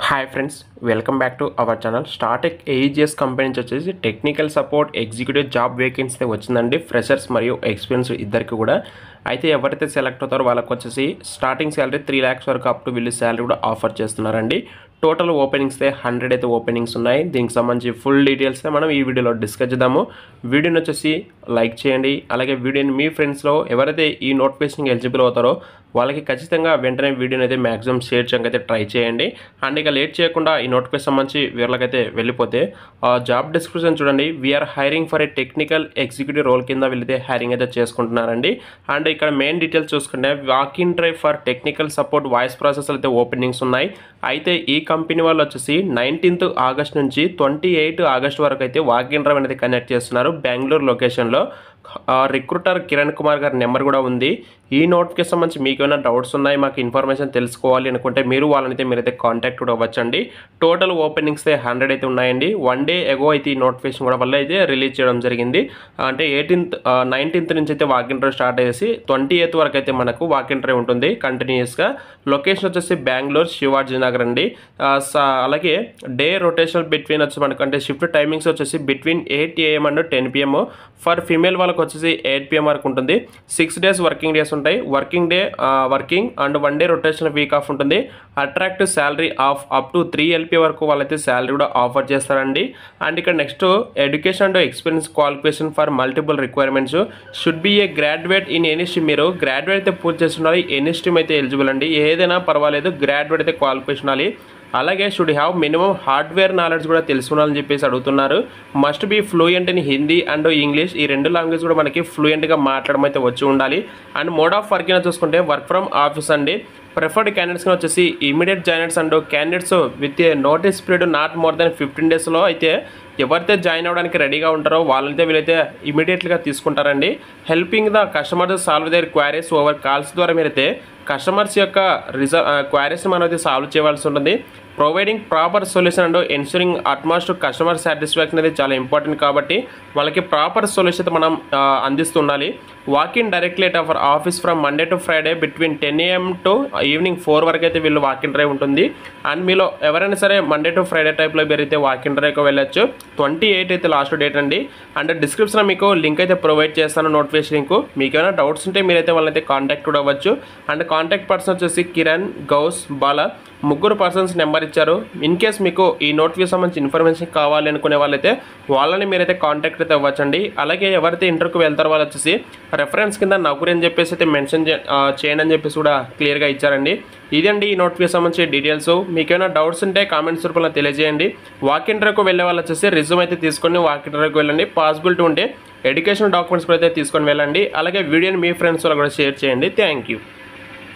Hi friends, welcome back to our channel. Startek AEGIS company నుంచి వచ్చేసి technical support executive job vacancy వచ్చిందండి. Freshers మరియు experience ఇద్దరికి కూడా. అయితే ఎవరైతే సెలెక్ట్ అవుతారో వాళ్ళకి వచ్చేసి స్టార్టింగ్ శాలరీ 3 lakhs వరకు అప్ టు వీళ్ళు శాలరీ కూడా ఆఫర్ చేస్తున్నారండి. టోటల్ ఓపెనింగ్స్ 100 అయితే ఓపెనింగ్స్ ఉన్నాయి. దీనికి సంబంధించి ఫుల్ డీటెయిల్స్ మనం ఈ వీడియోలో డిస్కస్ చేద్దాము. వీడియోని వచ్చేసి లైక్ చేయండి. అలాగే వీడియోని మీ ఫ్రెండ్స్లో ఎవరైతే ఈ నోటిఫికేషన్కి ఎలిజిబుల్ అవుతారో వాళ్ళకి ఖచ్చితంగా వెంటనే వీడియోని అయితే మ్యాక్సిమం షేర్ చేయడానికి అయితే ట్రై చేయండి. అండ్ ఇక లేట్ చేయకుండా ఈ నోటిఫికేషన్ సంబంధించి వీళ్ళకైతే వెళ్ళిపోతే జాబ్ డిస్క్రిప్షన్ చూడండి. We are hiring for a technical executive role కింద వీళ్ళైతే హైరింగ్ అయితే చేసుకుంటున్నారండి. అండ్ ఇక్కడ మెయిన్ డీటెయిల్స్ చూసుకుంటే walk in drive for technical support voice process అయితే ఓపెనింగ్స్ ఉన్నాయి. అయితే ఈ కంపెనీ వాళ్ళు వచ్చేసి 19th August నుంచి 28 August వరకు అయితే వాక్ ఇన్ డ్రైవ్ అనేది కనెక్ట్ చేస్తున్నారు బెంగళూరు లొకేషన్లో. రిక్రూటర్ కిరణ్ కుమార్ గారి నెంబర్ కూడా ఉంది. ఈ నోటిఫికేషన్ సంబంధించి మీకు ఏమైనా డౌట్స్ ఉన్నాయి, మాకు ఇన్ఫర్మేషన్ తెలుసుకోవాలి అనుకుంటే మీరైతే మీరైతే కూడా అవ్వచ్చండి. టోటల్ ఓపెనింగ్స్ 100 అయితే ఉన్నాయండి. 1 day ఎగో అయితే ఈ నోటిఫికేషన్ కూడా వల్ల అయితే రిలీజ్ చేయడం జరిగింది. అంటే 19th నుంచి అయితే వాక్ ఇన్ డ్రైవ్ స్టార్ట్ అయ్యేసి 28th వరకు అయితే మనకు వాక్ ఇన్ డ్రైవ్ ఉంటుంది కంటిన్యూస్గా. లొకేషన్ వచ్చేసి బెంగళూరు శివాజీ నగర్ అండి. అలాగే డే రొటేషనల్ బిట్వీన్ వచ్చి మనకు అంటే షిఫ్ట్ టైమింగ్స్ వచ్చేసి between 8 AM and 10 PM. For female వాళ్ళకి వచ్చేసి 8 PM వరకు ఉంటుంది. 6 days వర్కింగ్ డేస్ ఉంటాయి. Working and 1 day rotational week off ఉంటుంది. Attractive salary of up to 3 LP వరకు వాళ్ళైతే శాలరీ కూడా ఆఫర్ చేస్తారండి. అండ్ ఇక్కడ next education and experience qualification for multiple requirements should be A graduate in any stream. మీరు graduate అయితే పూర్తి చేస్తున్నారు, ఎనీ స్ట్రీమ్ అయితే ఎలిజిబుల్ అండి. ఏదైనా పర్వాలేదు, గ్రాడ్యుయేట్ అయితే క్వాలిఫికేషన్ ఉండాలి. అలాగే should have minimum hardware knowledge కూడా తెలుసుకోవాలని చెప్పేసి అడుగుతున్నారు. Must be fluent in Hindi and English. ఈ 2 లాంగ్వేజ్ కూడా మనకి ఫ్లూయెంట్గా మాట్లాడడం అయితే వచ్చి ఉండాలి. అండ్ మోడ్ ఆఫ్ వర్కింగ్ చూసుకుంటే వర్క్ ఫ్రమ్ ఆఫీస్ అండి. ప్రిఫర్డ్ క్యాండిడేట్స్గా వచ్చేసి immediate joiners and candidates with a notice period not more than 15 daysలో అయితే ఎవరైతే జాయిన్ అవ్వడానికి రెడీగా ఉంటారో వాళ్ళైతే వీళ్ళైతే ఇమీడియట్గా తీసుకుంటారండి. Helping the customers solve there queries over calls ద్వారా మీరైతే కస్టమర్స్ యొక్క క్వైరీస్ని మనం అయితే సాల్వ్ చేయవలసి ఉంటుంది. Providing proper solution and ensuring utmost customer satisfaction అనేది చాలా ఇంపార్టెంట్ కాబట్టి వాళ్ళకి ప్రాపర్ సొల్యూషన్ అయితే మనం అందిస్తుండాలి. Walk in directly at our office from Monday to Friday between 10 AM to evening 4 వరకు అయితే వీళ్ళు వాకిన్ డ్రైవ్ ఉంటుంది. అండ్ మీలో ఎవరైనా సరే మండే టు ఫ్రైడే టైప్లో మీరైతే వాకిన్ డ్రైవ్కి వెళ్ళొచ్చు. 28 అయితే లాస్ట్ డేట్ అండి. అండ్ డిస్క్రిప్షన్లో మీకు లింక్ అయితే ప్రొవైడ్ చేస్తాను, నోటిఫికేషన్ లింక్. మీకు ఏమైనా డౌట్స్ ఉంటే మీరైతే వాళ్ళైతే కాంటాక్ట్ కూడా అవ్వచ్చు. అండ్ కాంటాక్ట్ పర్సన్ వచ్చేసి కిరణ్, గౌస్, బాలా 3 persons నెంబర్ ఇచ్చారు. ఇన్ కేస్ మీకు ఈ నోటిఫికేషన్ సంబంధించి ఇన్ఫర్మేషన్ కావాలి అనుకునే వాళ్ళైతే వాళ్ళని మీరైతే కాంటాక్ట్ అయితే అవ్వచ్చండి. అలాగే ఎవరైతే ఇంటర్వ్యూకి వెళ్తారో వాళ్ళు వచ్చేసి రెఫరెన్స్ కింద నౌకరీ అని చెప్పేసి అయితే మెన్షన్ చేయండి అని చెప్పేసి కూడా క్లియర్గా ఇచ్చారండి. ఇదండి ఈ నోటిఫికేషన్ సంబంధించి డీటెయిల్స్. మీకు ఏమైనా డౌట్స్ ఉంటే కామెంట్స్ రూపంలో తెలియజేయండి. వాక్ ఇంటర్వ్యూకి వెళ్ళే వాళ్ళు వచ్చేసి రిజ్యూమ్ అయితే తీసుకొని వాక్ ఇంటర్వ్యూకి వెళ్ళండి. పాసిబిలిటీ ఉంటే ఎడ్యుకేషన్ డాక్యుమెంట్స్ కూడా అయితే తీసుకొని వెళ్ళండి. అలాగే వీడియోని మీ ఫ్రెండ్స్ కూడా షేర్ చేయండి. Thank you.